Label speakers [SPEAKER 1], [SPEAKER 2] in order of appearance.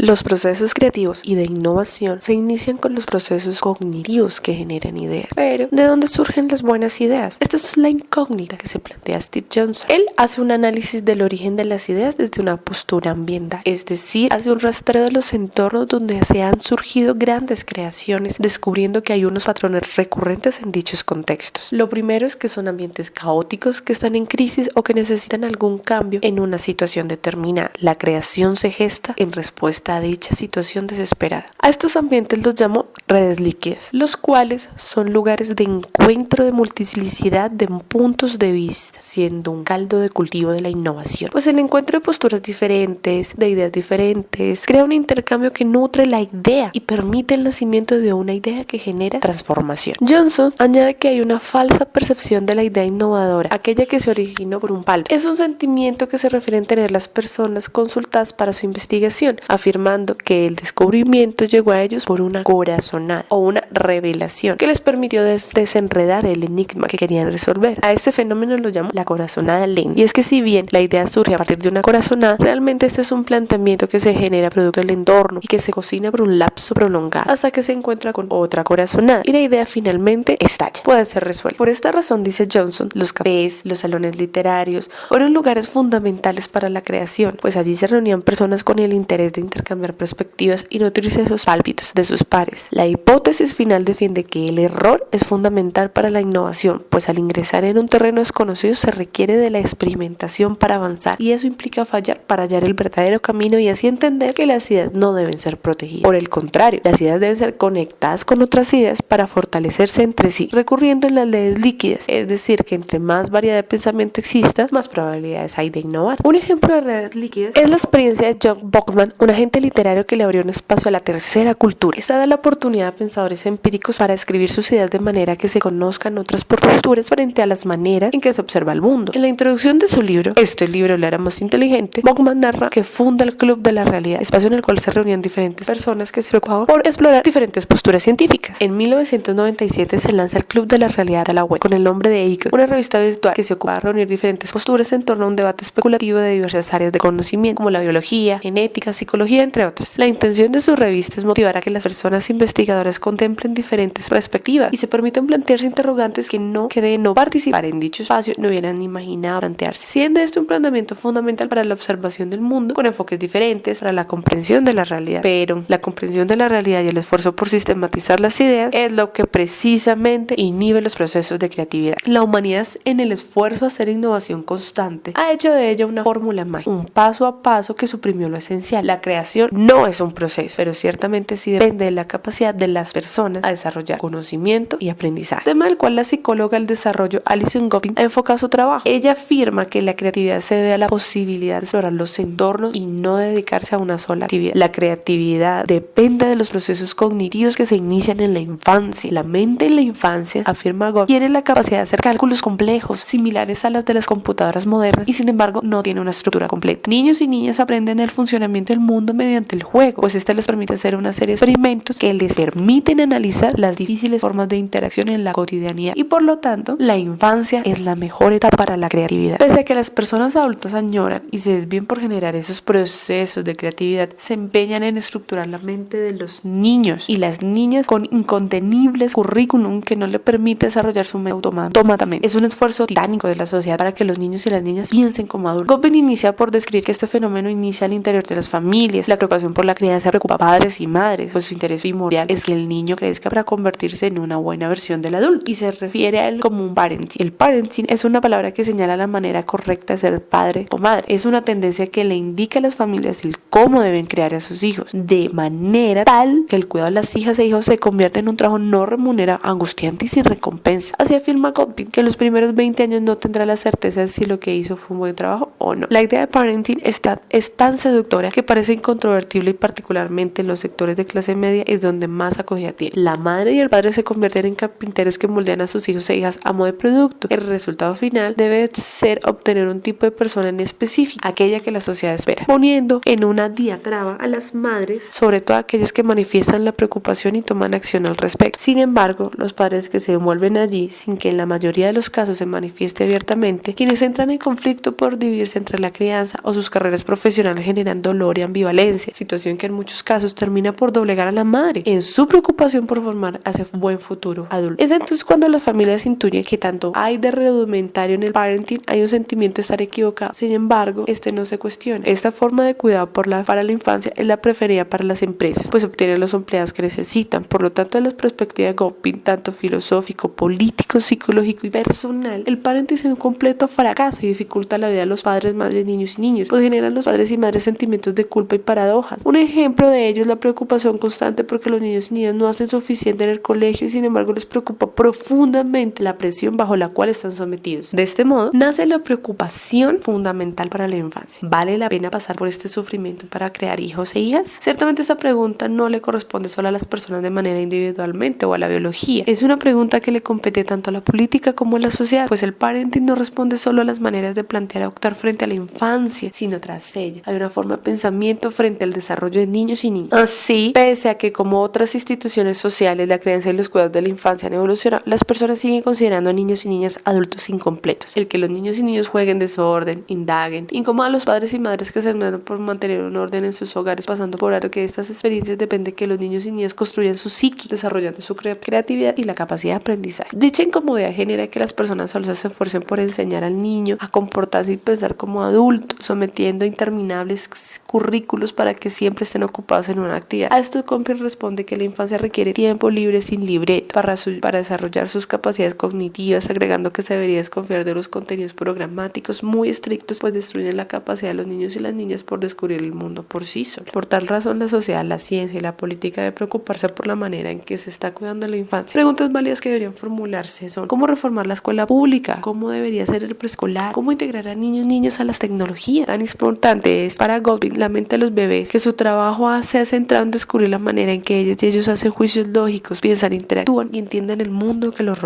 [SPEAKER 1] Los procesos creativos y de innovación se inician con los procesos cognitivos que generan ideas. Pero, ¿de dónde surgen las buenas ideas? Esta es la incógnita que se plantea Steve Johnson. Él hace un análisis del origen de las ideas desde una postura ambiental, es decir, hace un rastreo de los entornos donde se han surgido grandes creaciones, descubriendo que hay unos patrones recurrentes en dichos contextos. Lo primero es que son ambientes caóticos que están en crisis o que necesitan algún cambio en una situación determinada. La creación se gesta en respuesta a dicha situación desesperada. A estos ambientes los llamo redes líquidas, los cuales son lugares de encuentro de multiplicidad de puntos de vista, siendo un caldo de cultivo de la innovación. Pues el encuentro de posturas diferentes, de ideas diferentes, crea un intercambio que nutre la idea y permite el nacimiento de una idea que genera transformación. Johnson añade que hay una falsa percepción de la idea innovadora, aquella que se originó por un palpito. Es un sentimiento que se refiere a tener las personas consultadas para su investigación, afirmando que el descubrimiento llegó a ellos por una corazonada o una revelación que les permitió desenredar el enigma que querían resolver. A este fenómeno lo llamo la corazonada lenta. Y es que si bien la idea surge a partir de una corazonada, realmente este es un planteamiento que se genera producto del entorno y que se cocina por un lapso prolongado hasta que se encuentra con otra corazonada y la idea finalmente estalla. Puede ser resuelta. Por esta razón, dice Johnson, los cafés, los salones literarios fueron lugares fundamentales para la creación, pues allí se reunían personas con el interés de intercambiar perspectivas y nutrirse esos pálpitos de sus pares. La hipótesis final defiende que el error es fundamental para la innovación, pues al ingresar en un terreno desconocido se requiere de la experimentación para avanzar y eso implica fallar para hallar el verdadero camino y así entender que las ideas no deben ser protegidas. Por el contrario, las ideas deben ser conectadas con otras ideas para fortalecerse entre sí, recurriendo en las leyes líquidas, es decir, que entre más variedad de pensamiento exista, más probabilidades hay de innovar. Un ejemplo de redes líquidas es la experiencia de John Bachman, un agente literario que le abrió un espacio a la tercera cultura. Esta da la oportunidad a pensadores empíricos para escribir sus ideas de manera que se conozcan otras posturas frente a las maneras en que se observa el mundo. En la introducción de su libro, Este libro le hará más inteligente, Bachman narra que funda el Club de la Realidad, espacio en el cual se reunían diferentes personas que se preocupaban por explorar diferentes posturas científicas. En 1997 se lanza el Club de la Realidad a la web con el nombre de EICO, una revista virtual que se ocupa de reunir diferentes posturas en torno a un debate especulativo de diversas áreas de conocimiento como la biología, genética, psicología, entre otras. La intención de su revista es motivar a que las personas investigadoras contemplen diferentes perspectivas y se permitan plantearse interrogantes que de no participar en dicho espacio no hubieran imaginado plantearse, siendo esto un planteamiento fundamental para la observación del mundo con enfoques diferentes para la comprensión de la realidad. Pero la comprensión de la realidad y el esfuerzo por sistematizar las ideas es lo que precisamente inhibe los procesos de creatividad. La humanidad, en el esfuerzo a hacer innovación constante, ha hecho de ella una fórmula mágica, un paso a paso que suprimió lo esencial. La creación no es un proceso, pero ciertamente sí depende de la capacidad de las personas a desarrollar conocimiento y aprendizaje, tema del cual la psicóloga del desarrollo Alison Gopin ha enfocado su trabajo. Ella afirma que la creatividad se debe a la posibilidad de explorar los entornos y no dedicarse a una sola actividad. La creatividad depende de los procesos cognitivos que se inician en la infancia. La mente en la infancia, afirma Gopin, tiene la capacidad de hacer cálculos complejos, similares a las de las computadoras modernas y sin embargo no tiene una estructura completa. Niños y niñas aprenden el funcionamiento del mundo mediante el juego, pues este les permite hacer una serie de experimentos que les permiten analizar las difíciles formas de interacción en la cotidianidad y por lo tanto la infancia es la mejor etapa para la creatividad. Pese a que las personas adultas añoran y se desvían por generar esos procesos de creatividad, se empeñan en estructurar la mente de los niños y las niñas con incontenibles currículum que no le permite desarrollar su mente automáticamente. Es un esfuerzo titánico de la sociedad para que los niños y las niñas piensen como adultos. Gopin inicia por describir que este fenómeno inicia al interior de las familias. La preocupación por la crianza preocupa a padres y madres, pues su interés primordial es que el niño crezca para convertirse en una buena versión del adulto y se refiere a él como un parenting. El parenting es una palabra que señala la manera correcta de ser padre o madre. Es una tendencia que le indica a las familias el cómo deben criar a sus hijos, de manera tal que el cuidado de las hijas e hijos se convierte en un trabajo no remunerado, angustiante y sin recompensa. Así afirma Gopin que en los primeros 20 años no tendrá la certeza de si lo que hizo fue un buen trabajo o no. La idea de parenting es tan seductora que parece incontrovertible y particularmente en los sectores de clase media es donde más acogida tiene. La madre y el padre se convierten en carpinteros padres que moldean a sus hijos e hijas a modo de producto. El resultado final debe ser obtener un tipo de persona en específico, aquella que la sociedad espera, poniendo en una diatriba a las madres, sobre todo aquellas que manifiestan la preocupación y toman acción al respecto. Sin embargo, los padres que se envuelven allí sin que en la mayoría de los casos se manifieste abiertamente, quienes entran en conflicto por dividirse entre la crianza o sus carreras profesionales generan dolor y ambivalencia, situación que en muchos casos termina por doblegar a la madre en su preocupación por formar hacia un buen futuro adulto. Es entonces cuando las familias intuyen que tanto hay de rudimentario en el parenting, hay un sentimiento de estar equivocado. Sin embargo, este no se cuestiona. Esta forma de cuidado para la infancia es la preferida para las empresas, pues obtienen los empleados que necesitan. Por lo tanto, desde la perspectiva de Goffin, tanto filosófico, político, psicológico y personal, el parenting es un completo fracaso y dificulta la vida de los padres, madres, niños y niños, pues generan los padres y madres sentimientos de culpa y paradojas. Un ejemplo de ello es la preocupación constante porque los niños y niñas no hacen suficiente en el colegio y sin embargo les preocupa profundamente la presión bajo la cual están sometidos. De este modo, nace la preocupación fundamental para la infancia. ¿Vale la pena pasar por este sufrimiento para crear hijos e hijas? Ciertamente esta pregunta no le corresponde solo a las personas de manera individualmente o a la biología. Es una pregunta que le compete tanto a la política como a la sociedad, pues el parenting no responde solo a las maneras de plantear o actuar frente a la infancia, sino tras ella. Hay una forma de pensamiento frente al desarrollo de niños y niñas. Así, pese a que como otras instituciones sociales, la crianza y los cuidados de la infancia han evolucionado, las personas siguen considerando a niños y niñas adultos incompletos. El que los niños y niños jueguen desorden, indaguen, incomoda a los padres y madres que se esmeran por mantener un orden en sus hogares, pasando por alto que de estas experiencias depende que los niños y niñas construyan su psique, desarrollando su creatividad y la capacidad de aprendizaje. Dicha incomodidad genera que las personas solo se esfuercen por enseñar al niño a comportarse y pensar como adulto, sometiendo interminables currículos para que siempre estén ocupados en una actividad. A esto Goffin responde que la infancia requiere tiempo libre sin libreto para desarrollar sus capacidades cognitivas, agregando que se debería desconfiar de los contenidos programáticos muy estrictos, pues destruyen la capacidad de los niños y las niñas por descubrir el mundo por sí solos. Por tal razón, la sociedad, la ciencia y la política deben preocuparse por la manera en que se está cuidando la infancia. Preguntas válidas que deberían formularse son: ¿cómo reformar la escuela pública? ¿Cómo debería ser el preescolar? ¿Cómo integrar a niños a las tecnologías? Tan importante es para Goffin la mente de los bebés que su trabajo se ha centrado en descubrir la manera en que ellos hacen juicios lógicos, piensan, interactúan y entienden el mundo que los rodea.